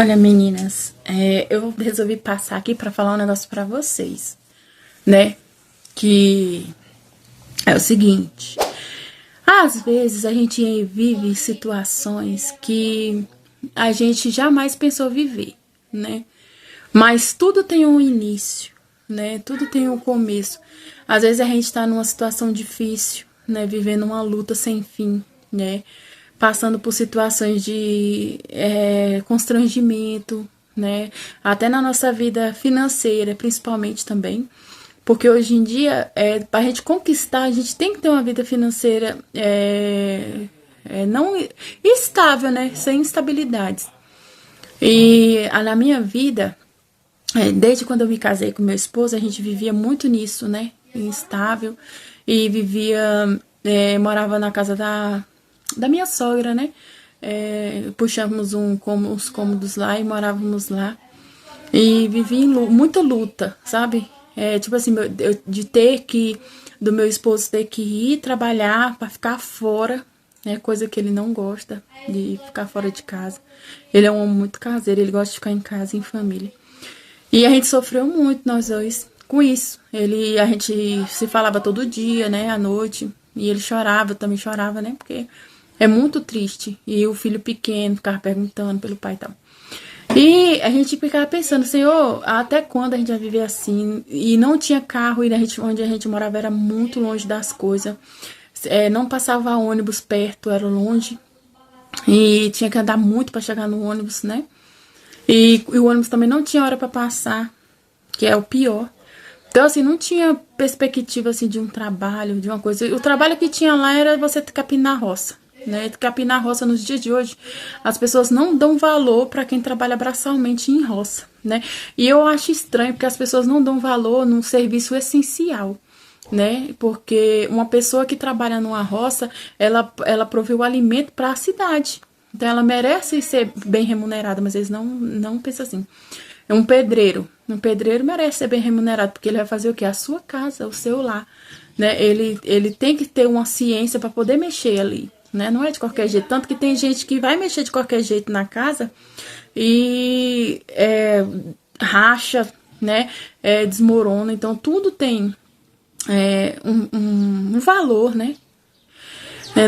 Olha, meninas, eu resolvi passar aqui pra falar um negócio pra vocês, né? Que é o seguinte: às vezes a gente vive situações que a gente jamais pensou viver, né? Mas tudo tem um início, né? Tudo tem um começo. Às vezes a gente tá numa situação difícil, né? Vivendo uma luta sem fim, né? Passando por situações de constrangimento, né? Até na nossa vida financeira, principalmente também. Porque hoje em dia, para a gente conquistar, a gente tem que ter uma vida financeira não estável, né? Sem instabilidades. E na minha vida, desde quando eu me casei com meu esposo, a gente vivia muito nisso, né? Instável. E morava na casa da minha sogra, né? Puxamos uns cômodos lá e morávamos lá. E vivi em muita luta, sabe? Tipo assim, de ter que, do meu esposo ter que ir trabalhar para ficar fora, né? Coisa que ele não gosta, de ficar fora de casa. Ele é um homem muito caseiro, ele gosta de ficar em casa, em família. E a gente sofreu muito, nós dois, com isso. A gente se falava todo dia, né, à noite. E ele chorava, eu também chorava, né, porque é muito triste. E o filho pequeno ficava perguntando pelo pai e tal. E a gente ficava pensando, Senhor, até quando a gente vai viver assim? E não tinha carro, e onde a gente morava era muito longe das coisas. Não passava ônibus perto, era longe. E tinha que andar muito para chegar no ônibus, né? E o ônibus também não tinha hora para passar, que é o pior. Então, assim, não tinha perspectiva, assim, de um trabalho, de uma coisa. O trabalho que tinha lá era você capinar roça, né? Capinar roça nos dias de hoje, as pessoas não dão valor para quem trabalha braçalmente em roça, né? E eu acho estranho, porque as pessoas não dão valor num serviço essencial, né? Porque uma pessoa que trabalha numa roça, ela provê o alimento para a cidade. Então ela merece ser bem remunerada, mas eles não pensam assim. É um pedreiro. Um pedreiro merece ser bem remunerado, porque ele vai fazer o quê? A sua casa, o seu lar, né? Ele tem que ter uma ciência para poder mexer ali, né? Não é de qualquer jeito. Tanto que tem gente que vai mexer de qualquer jeito na casa e racha, né? Desmorona. Então tudo tem um valor, né?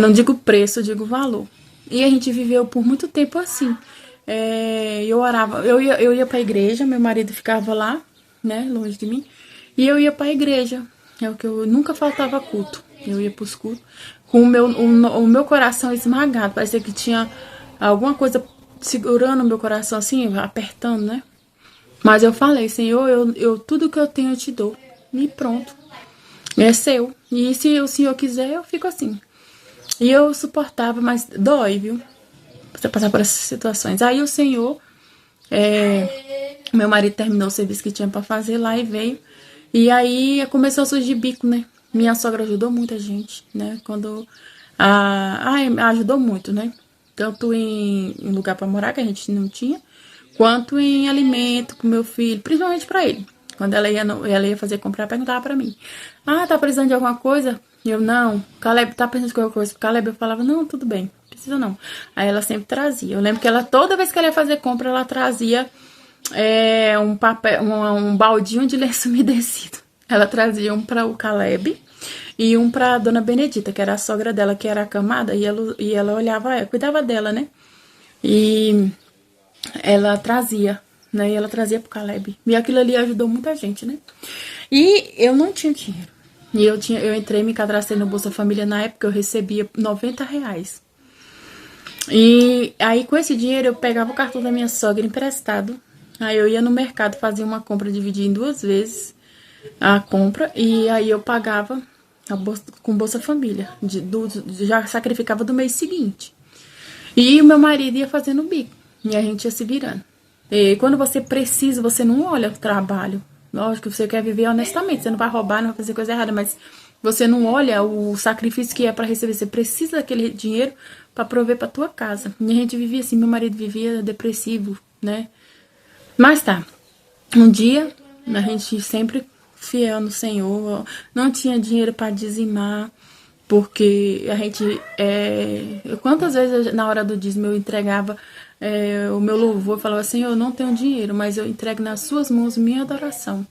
Não digo preço, eu digo valor. E a gente viveu por muito tempo assim. Eu orava, eu ia pra igreja, meu marido ficava lá, né, longe de mim. E eu ia pra igreja. É o que eu nunca faltava culto. Eu ia pros cultos com o meu coração esmagado. Parecia que tinha alguma coisa segurando o meu coração assim, apertando, né? Mas eu falei, Senhor, tudo que eu tenho eu te dou. E pronto. É seu. E se o Senhor quiser, eu fico assim. E eu suportava, mas dói, viu? Você passar por essas situações. Aí o Senhor, meu marido terminou o serviço que tinha pra fazer lá e veio. E aí começou a surgir bico, né? Minha sogra ajudou muita gente, né? Ajudou muito, né? Tanto em lugar pra morar, que a gente não tinha, quanto em alimento pro meu filho, principalmente pra ele. Quando ela ia fazer comprar, perguntava pra mim: tá precisando de alguma coisa? E eu, não. Caleb, tá precisando de alguma coisa? Caleb, eu falava, não, tudo bem, precisa não. Aí ela sempre trazia. Eu lembro que toda vez que ela ia fazer compra, ela trazia um papel, um baldinho de lenço umedecido. Ela trazia um pra o Caleb e um pra dona Benedita, que era a sogra dela, que era acamada, e ela olhava, cuidava dela, né? E ela trazia, né? E ela trazia pro Caleb. E aquilo ali ajudou muita gente, né? E eu não tinha dinheiro. E eu entrei, me cadastrei no Bolsa Família na época, eu recebia R$ 90. E aí com esse dinheiro eu pegava o cartão da minha sogra emprestado. Aí eu ia no mercado, fazia uma compra, dividia em 2 vezes a compra. E aí eu pagava com Bolsa Família. Já sacrificava do mês seguinte. E o meu marido ia fazendo bico. E a gente ia se virando. E quando você precisa, você não olha o trabalho. Lógico que você quer viver honestamente, você não vai roubar, não vai fazer coisa errada, mas você não olha o sacrifício que é para receber. Você precisa daquele dinheiro para prover para tua casa. E a gente vivia assim, meu marido vivia depressivo, né? Mas tá, um dia, a gente sempre fiel no Senhor, não tinha dinheiro para dizimar, porque a gente, quantas vezes na hora do dízimo eu entregava o meu louvor, falava assim, eu não tenho dinheiro, mas eu entrego nas suas mãos minha adoração,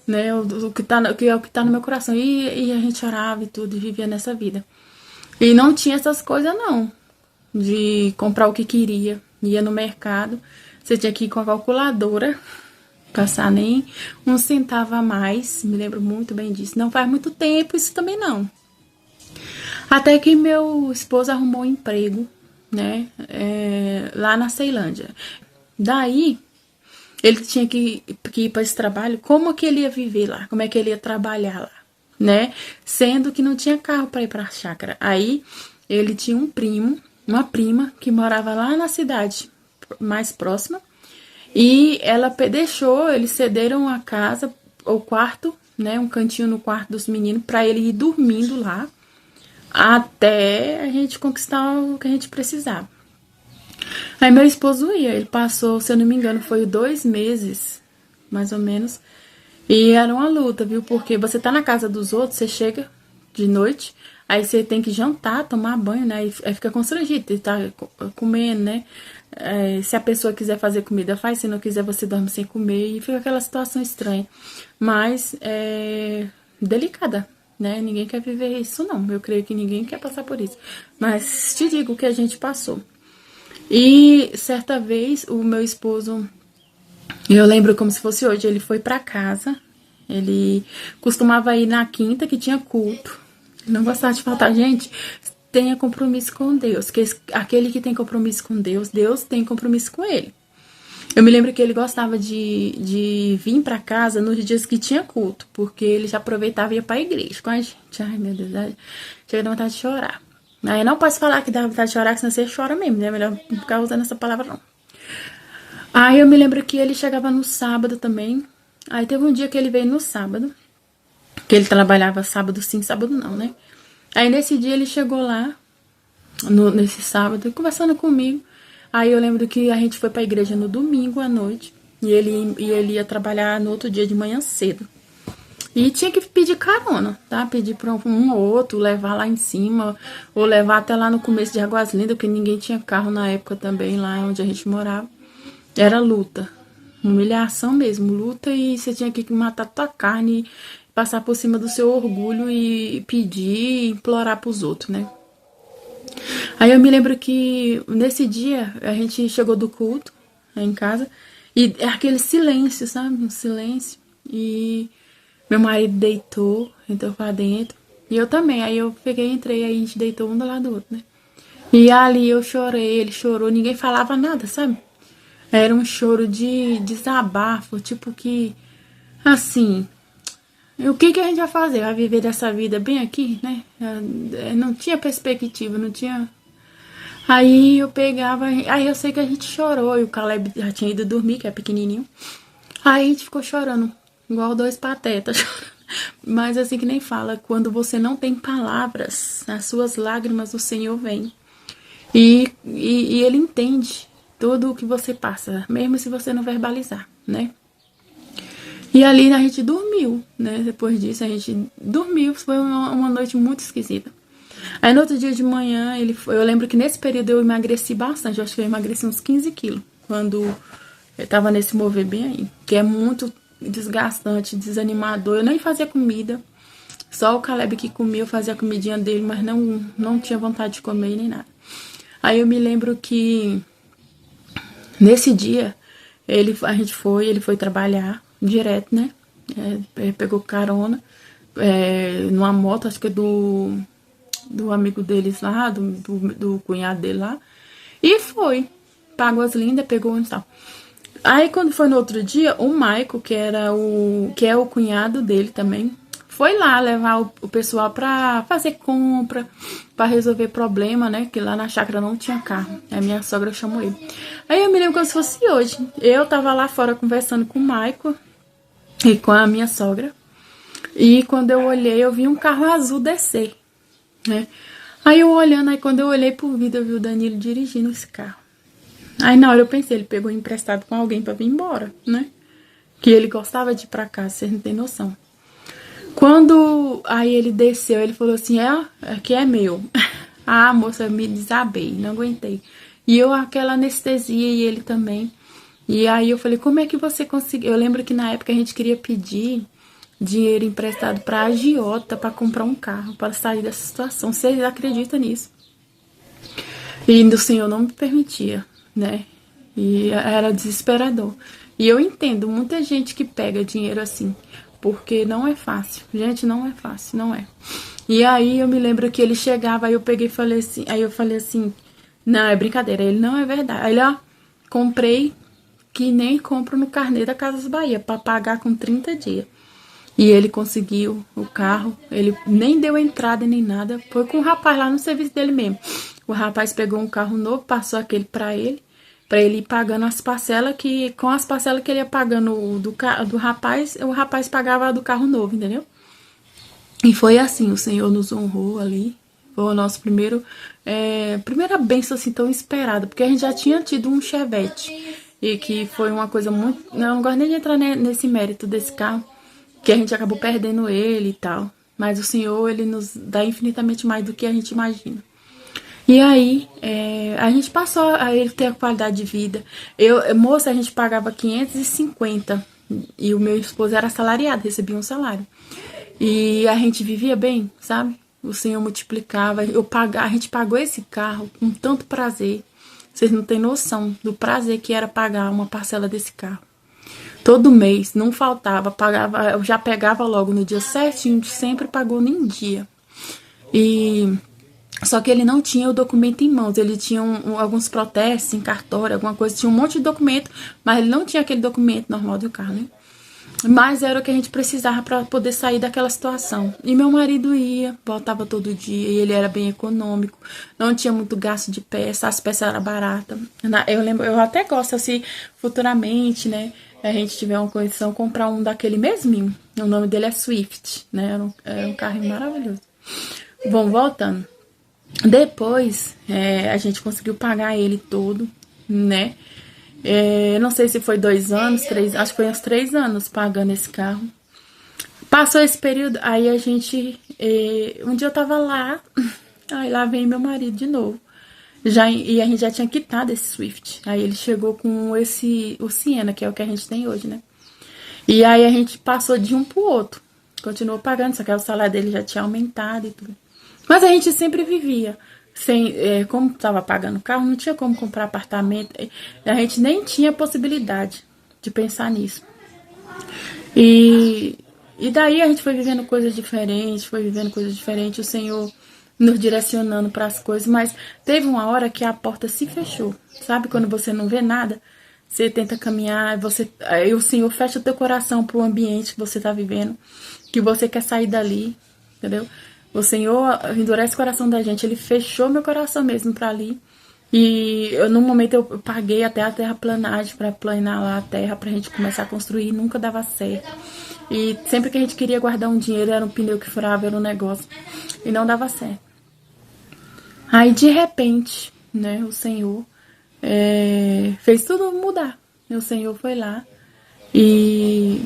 né? O que tá, que é o que tá no meu coração. E a gente orava e tudo, e vivia nessa vida. E não tinha essas coisas, não, de comprar o que queria. Ia no mercado, você tinha que ir com a calculadora, passar nem um centavo a mais, me lembro muito bem disso. Não faz muito tempo isso também não. Até que meu esposo arrumou um emprego, né, lá na Ceilândia. Daí, ele tinha que ir para esse trabalho, como que ele ia viver lá? Como é que ele ia trabalhar lá, né? Sendo que não tinha carro para ir para a chácara. Aí, ele tinha um primo, uma prima, que morava lá na cidade mais próxima, e ela deixou, eles cederam a casa, o quarto, né, um cantinho no quarto dos meninos, para ele ir dormindo lá, até a gente conquistar o que a gente precisava. Aí meu esposo ia, ele passou, se eu não me engano, foi 2 meses, mais ou menos. E era uma luta, viu? Porque você tá na casa dos outros, você chega de noite, aí você tem que jantar, tomar banho, né? Aí fica constrangido, ele tá comendo, né? Se a pessoa quiser fazer comida, faz. Se não quiser, você dorme sem comer. E fica aquela situação estranha. Mas delicada, né? Ninguém quer viver isso, não. Eu creio que ninguém quer passar por isso. Mas te digo o que a gente passou. E certa vez o meu esposo, eu lembro como se fosse hoje, ele foi pra casa, ele costumava ir na quinta que tinha culto, não gostava de faltar. Gente, tenha compromisso com Deus, que aquele que tem compromisso com Deus, Deus tem compromisso com ele. Eu me lembro que ele gostava de vir pra casa nos dias que tinha culto, porque ele já aproveitava e ia pra igreja com a gente. Ai, meu Deus, chega da vontade de chorar. Aí não posso falar que dá vontade de chorar, que senão você chora mesmo, né? Melhor não ficar usando essa palavra, não. Aí eu me lembro que ele chegava no sábado também. Aí teve um dia que ele veio no sábado, que ele trabalhava sábado sim, sábado não, né? Aí nesse dia ele chegou lá, nesse sábado, conversando comigo. Aí eu lembro que a gente foi pra igreja no domingo à noite, e ele ia trabalhar no outro dia de manhã cedo. E tinha que pedir carona, tá? Pedir pra um ou outro, levar lá em cima, ou levar até lá no começo de Águas Lindas, porque ninguém tinha carro na época também, lá onde a gente morava. Era luta, humilhação mesmo, luta, e você tinha que matar tua carne, passar por cima do seu orgulho e pedir e implorar pros outros, né? Aí eu me lembro que nesse dia a gente chegou do culto em casa, e aquele silêncio, sabe? Um silêncio, e meu marido deitou, entrou pra dentro. E eu também. Aí eu peguei, entrei, aí a gente deitou um do lado do outro, né? E ali eu chorei, ele chorou, ninguém falava nada, sabe? Era um choro de desabafo, tipo que, assim, o que que a gente vai fazer? Vai viver dessa vida bem aqui, né? Não tinha perspectiva, não tinha. Aí eu pegava, aí eu sei que a gente chorou, e o Caleb já tinha ido dormir, que é pequenininho. Aí a gente ficou chorando, igual dois patetas. Mas assim que nem fala, quando você não tem palavras, as suas lágrimas o Senhor vem. E Ele entende tudo o que você passa, mesmo se você não verbalizar, né? E ali a gente dormiu, né? Depois disso a gente dormiu, foi uma noite muito esquisita. Aí no outro dia de manhã, eu lembro que nesse período eu emagreci bastante, eu acho que eu emagreci uns 15 quilos, quando eu tava nesse mover bem aí, que é muito desgastante, desanimador. Eu nem fazia comida, só o Caleb que comia, eu fazia a comidinha dele, mas não tinha vontade de comer nem nada. Aí eu me lembro que nesse dia ele foi trabalhar direto, né? Pegou carona numa moto, acho que é do amigo deles lá, do cunhado dele lá, e foi pra Águas Lindas, pegou onde tal. Aí quando foi no outro dia, o Maico, que é o cunhado dele também, foi lá levar o pessoal pra fazer compra, pra resolver problema, né? Que lá na chácara não tinha carro. Aí minha sogra chamou ele. Aí eu me lembro como se fosse hoje. Eu tava lá fora conversando com o Maico e com a minha sogra. E quando eu olhei, eu vi um carro azul descer, né? Aí eu olhando, aí quando eu olhei pro vidro, eu vi o Danilo dirigindo esse carro. Aí na hora eu pensei, ele pegou emprestado com alguém pra vir embora, né? Que ele gostava de ir pra casa, vocês não tem noção. Quando aí ele desceu, ele falou assim, aqui é meu. Ah, moça, eu me desabei, não aguentei. E eu aquela anestesia e ele também. E aí eu falei, como é que você conseguiu? Eu lembro que na época a gente queria pedir dinheiro emprestado para agiota para comprar um carro, para sair dessa situação. Vocês acreditam nisso? E o Senhor não me permitia, né? E era desesperador. E eu entendo muita gente que pega dinheiro assim, porque não é fácil. Gente, não é fácil, não é. E aí eu me lembro que ele chegava, aí eu peguei e falei assim, aí eu falei assim, não, é brincadeira, ele não é verdade. Aí ele, ó, comprei que nem compro no carnê da Casas Bahia, para pagar com 30 dias. E ele conseguiu o carro, ele nem deu entrada nem nada, foi com o rapaz lá no serviço dele mesmo. O rapaz pegou um carro novo, passou aquele para ele ir pagando as parcelas, que com as parcelas que ele ia pagando do rapaz, o rapaz pagava do carro novo, entendeu? E foi assim, o Senhor nos honrou ali, foi o nosso primeira bênção assim tão esperada, porque a gente já tinha tido um Chevette, e que foi uma coisa muito, não gosto nem de entrar nesse mérito desse carro, que a gente acabou perdendo ele e tal. Mas o Senhor, ele nos dá infinitamente mais do que a gente imagina. E aí, a gente passou a ele ter a qualidade de vida. Moça, a gente pagava 550 e o meu esposo era assalariado, recebia um salário. E a gente vivia bem, sabe? O Senhor multiplicava. A gente pagou esse carro com tanto prazer. Vocês não têm noção do prazer que era pagar uma parcela desse carro. Todo mês, não faltava, pagava, eu já pegava logo no dia certinho, sempre pagou em dia. E só que ele não tinha o documento em mãos, ele tinha alguns protestos em cartório, alguma coisa, tinha um monte de documento, mas ele não tinha aquele documento normal do carro, né? Mas era o que a gente precisava para poder sair daquela situação. E meu marido ia, voltava todo dia, e ele era bem econômico, não tinha muito gasto de peça, as peças eram baratas. Eu lembro, eu até gosto assim, futuramente, né? A gente tiver uma condição, comprar um daquele mesminho. O nome dele é Swift, né? É um carro maravilhoso. Bom, voltando. Depois, a gente conseguiu pagar ele todo, né? Não sei se foi 2 anos, 3, acho que foi uns 3 anos pagando esse carro. Passou esse período, aí a gente, um dia eu tava lá, aí lá vem meu marido de novo. E a gente já tinha quitado esse Swift. Aí ele chegou com o Siena, que é o que a gente tem hoje, né? E aí a gente passou de um pro outro. Continuou pagando, só que o salário dele já tinha aumentado e tudo. Mas a gente sempre vivia. Como estava pagando o carro, não tinha como comprar apartamento. A gente nem tinha possibilidade de pensar nisso. E daí a gente foi vivendo coisas diferentes, o Senhor nos direcionando para as coisas, mas teve uma hora que a porta se fechou, sabe? Quando você não vê nada, você tenta caminhar, aí o Senhor fecha o teu coração para o ambiente que você está vivendo, que você quer sair dali, entendeu? O Senhor endurece o coração da gente, Ele fechou meu coração mesmo para ali. E no momento eu paguei até a terraplanagem para planar lá a terra pra gente começar a construir, e nunca dava certo. E sempre que a gente queria guardar um dinheiro, era um pneu que furava, era um negócio, e não dava certo. Aí de repente, né, o Senhor fez tudo mudar. O Senhor foi lá e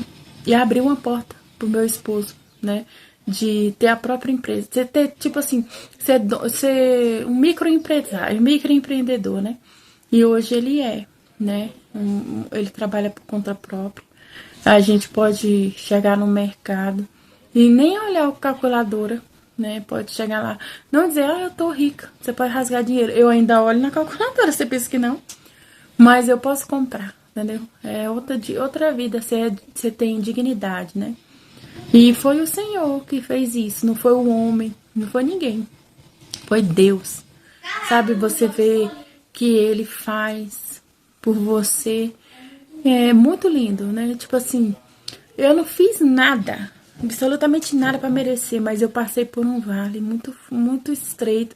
abriu uma porta pro meu esposo, né? De ter a própria empresa, de ter, tipo assim, ser um microempresário, microempreendedor, né? E hoje ele né? Ele trabalha por conta própria. A gente pode chegar no mercado e nem olhar a calculadora, né? Pode chegar lá, não dizer, eu tô rica, você pode rasgar dinheiro. Eu ainda olho na calculadora, você pensa que não? Mas eu posso comprar, entendeu? É outra vida, você tem dignidade, né? E foi o Senhor que fez isso, não foi o homem, não foi ninguém. Foi Deus. Sabe, você vê que Ele faz por você. É muito lindo, né? Tipo assim, eu não fiz nada, absolutamente nada para merecer, mas eu passei por um vale muito, muito estreito.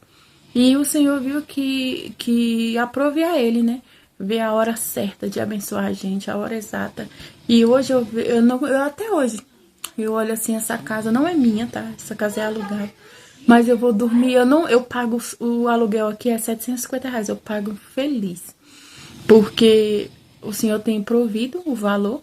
E o Senhor viu que aprove a Ele, né? Ver a hora certa de abençoar a gente, a hora exata. E hoje eu até hoje, eu olho assim, essa casa não é minha, tá? Essa casa é alugada. Mas eu vou dormir, eu pago, o aluguel aqui é R$ 750, eu pago feliz. Porque o Senhor tem provido o valor.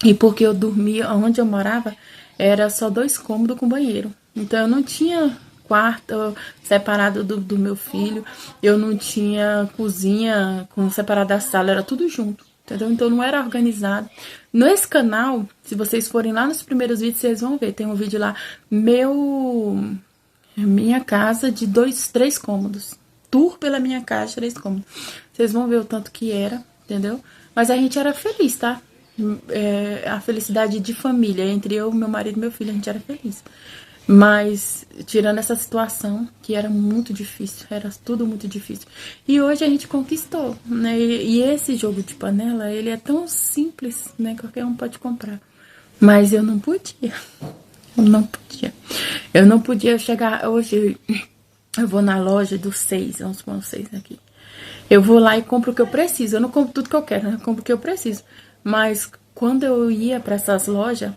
E porque eu dormia, onde eu morava, era só 2 cômodos com banheiro. Então eu não tinha quarto separado do meu filho, eu não tinha cozinha separada da sala, era tudo junto, entendeu? Então não era organizado. Nesse canal, se vocês forem lá nos primeiros vídeos, vocês vão ver, tem um vídeo lá, minha casa de 3 cômodos. Tour pela minha casa, 3 cômodos. Vocês vão ver o tanto que era, entendeu? Mas a gente era feliz, tá? A felicidade de família, entre eu, meu marido e meu filho, a gente era feliz. Mas, tirando essa situação, que era muito difícil, era tudo muito difícil. E hoje a gente conquistou, né? E esse jogo de panela, ele é tão simples, né? Qualquer um pode comprar. Mas eu não podia. Eu não podia. Eu não podia chegar... Hoje eu vou na loja dos 6, vamos pôr 6 aqui. Eu vou lá e compro o que eu preciso. Eu não compro tudo que eu quero, né? Eu compro o que eu preciso. Mas quando eu ia para essas lojas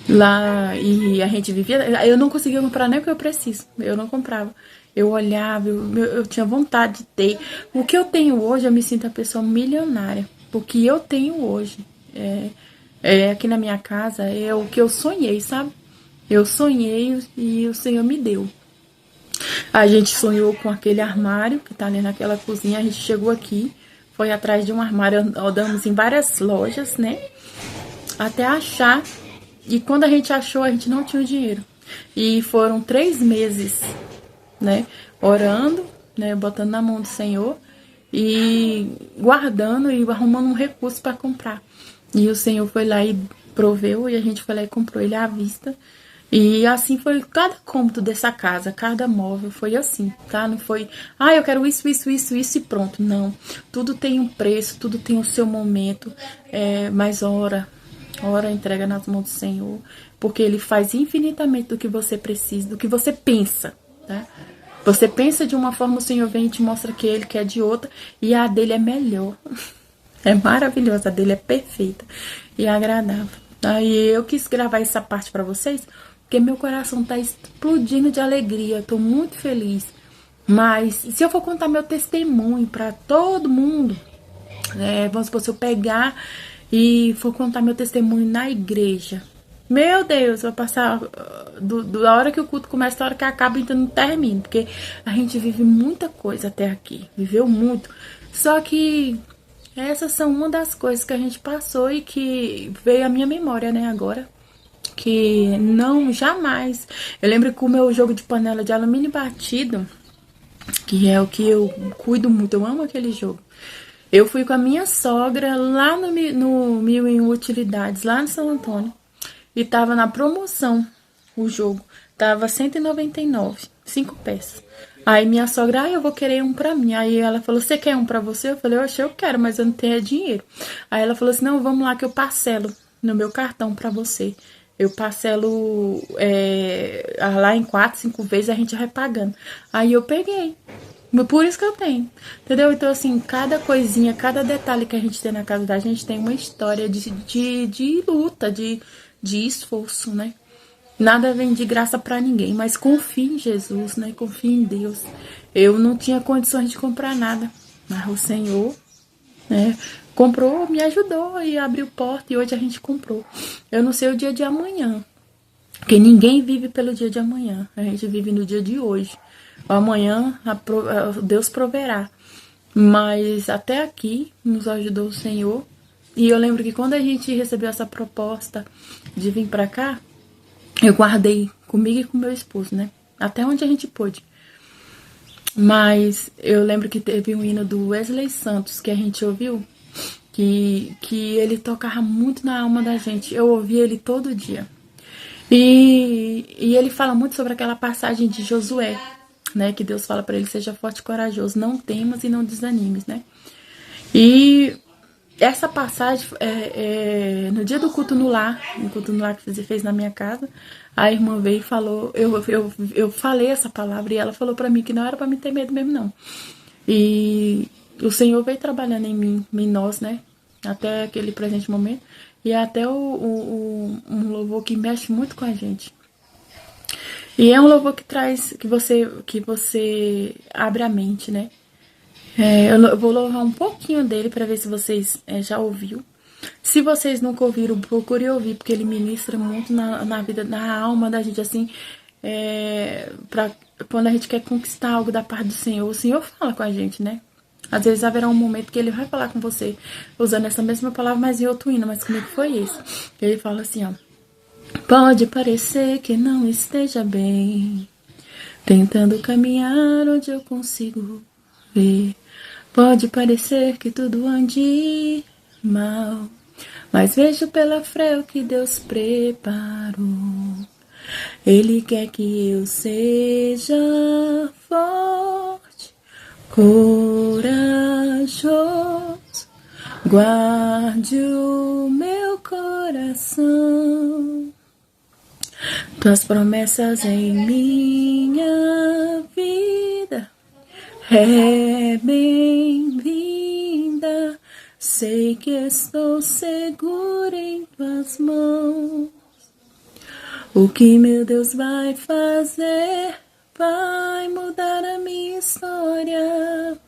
lá e a gente vivia, eu não conseguia comprar nem o que eu preciso. Eu não comprava. Eu olhava, eu tinha vontade de ter. O que eu tenho hoje, eu me sinto a pessoa milionária. O que eu tenho hoje aqui na minha casa é o que eu sonhei, sabe? Eu sonhei e o Senhor me deu. A gente sonhou com aquele armário que tá ali naquela cozinha. A gente chegou aqui, foi atrás de um armário, andamos em várias lojas, né? Até achar. E quando a gente achou, a gente não tinha o dinheiro. E foram 3 meses, né? Orando, né? Botando na mão do Senhor e guardando e arrumando um recurso para comprar. E o Senhor foi lá e proveu e a gente foi lá e comprou ele à vista. E assim foi cada cômodo dessa casa, cada móvel foi assim, tá? Não foi, eu quero isso e pronto. Não, tudo tem um preço, tudo tem o seu momento, mas ora entrega nas mãos do Senhor, porque Ele faz infinitamente do que você precisa, do que você pensa, tá? Você pensa de uma forma, o Senhor vem e te mostra que Ele quer de outra, e a dele é melhor, é maravilhosa, a dele é perfeita e agradável. Aí eu quis gravar essa parte pra vocês, porque meu coração tá explodindo de alegria, eu tô muito feliz. Mas se eu for contar meu testemunho pra todo mundo, vamos supor, se eu pegar e for contar meu testemunho na igreja, meu Deus, vai passar da hora que o culto começa, da hora que acaba, então não termina. Porque a gente vive muita coisa até aqui, viveu muito. Só que essas são uma das coisas que a gente passou e que veio à minha memória, né, agora. Que não, jamais. Eu lembro que o meu jogo de panela de alumínio batido, que é o que eu cuido muito, eu amo aquele jogo. Eu fui com a minha sogra lá no Mil em Utilidades, lá no São Antônio. E tava na promoção o jogo. Tava 199, 5 peças. Aí minha sogra, eu vou querer um pra mim. Aí ela falou, você quer um pra você? Eu falei, eu quero, mas eu não tenho dinheiro. Aí ela falou assim, não, vamos lá que eu parcelo no meu cartão pra você. Eu parcelo lá em 4, 5 vezes, a gente vai pagando. Aí eu peguei. Por isso que eu tenho. Entendeu? Então, assim, cada coisinha, cada detalhe que a gente tem na casa da gente tem uma história de luta, de esforço, né? Nada vem de graça pra ninguém, mas confie em Jesus, né? Confie em Deus. Eu não tinha condições de comprar nada, mas o Senhor, né, comprou, me ajudou e abriu porta e hoje a gente comprou. Eu não sei o dia de amanhã, porque ninguém vive pelo dia de amanhã, a gente vive no dia de hoje. Amanhã Deus proverá, mas até aqui nos ajudou o Senhor. E eu lembro que quando a gente recebeu essa proposta de vir pra cá, eu guardei comigo e com meu esposo, né? Até onde a gente pôde. Mas eu lembro que teve um hino do Wesley Santos que a gente ouviu, que ele tocava muito na alma da gente. Eu ouvia ele todo dia. E ele fala muito sobre aquela passagem de Josué, né? Que Deus fala pra ele, seja forte e corajoso, não temas e não desanimes, né? E essa passagem, no dia do culto no lar que você fez na minha casa, a irmã veio e falou, eu falei essa palavra e ela falou pra mim que não era pra me ter medo mesmo, não. E o Senhor veio trabalhando em mim, em nós, né? Até aquele presente momento. E até um louvor que mexe muito com a gente. E é um louvor que traz, que você abre a mente, né? Eu vou louvar um pouquinho dele para ver se vocês já ouviram. Se vocês nunca ouviram, procure ouvir, porque ele ministra muito na vida, na alma da gente, assim. Pra quando a gente quer conquistar algo da parte do Senhor, o Senhor fala com a gente, né? Às vezes haverá um momento que ele vai falar com você, usando essa mesma palavra, mas em outro hino, mas comigo foi esse. Ele fala assim, ó. Pode parecer que não esteja bem, tentando caminhar onde eu consigo ver. Pode parecer que tudo ande mal, mas vejo pela fé o que Deus preparou. Ele quer que eu seja forte, corajoso, guarde o meu coração. Tuas promessas em minha vida é bem-vinda. Sei que estou segura em tuas mãos. O que meu Deus vai fazer vai mudar a minha história.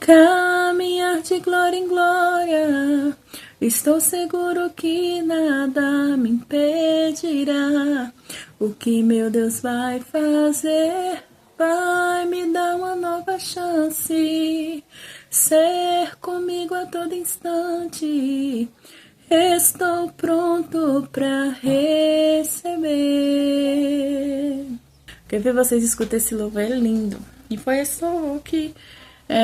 Caminhar de glória em glória. Estou seguro que nada me impedirá. O que meu Deus vai fazer vai me dar uma nova chance. Ser comigo a todo instante. Estou pronto para receber. Quer ver vocês escutar esse louvor? É lindo. E foi esse louvor que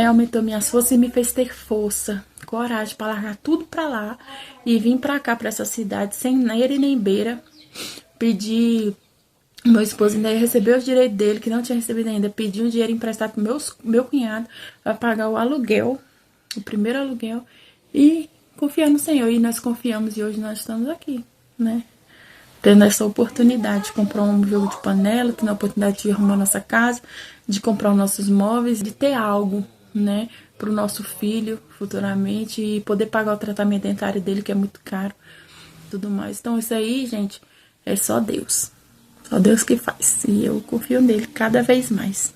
aumentou minhas forças e me fez ter força, coragem para largar tudo para lá e vir para cá, para essa cidade, sem neira e nem beira. Pedir, meu esposo ainda recebeu os direitos dele, que não tinha recebido ainda. Pedi um dinheiro emprestado pro meu cunhado para pagar o aluguel, o primeiro aluguel, e confiar no Senhor. E nós confiamos e hoje nós estamos aqui, né? Tendo essa oportunidade de comprar um jogo de panela, tendo a oportunidade de arrumar nossa casa, de comprar os nossos móveis, de ter algo, né, para o nosso filho futuramente e poder pagar o tratamento dentário dele, que é muito caro, tudo mais. Então isso aí, gente, é só Deus que faz, e eu confio nele cada vez mais.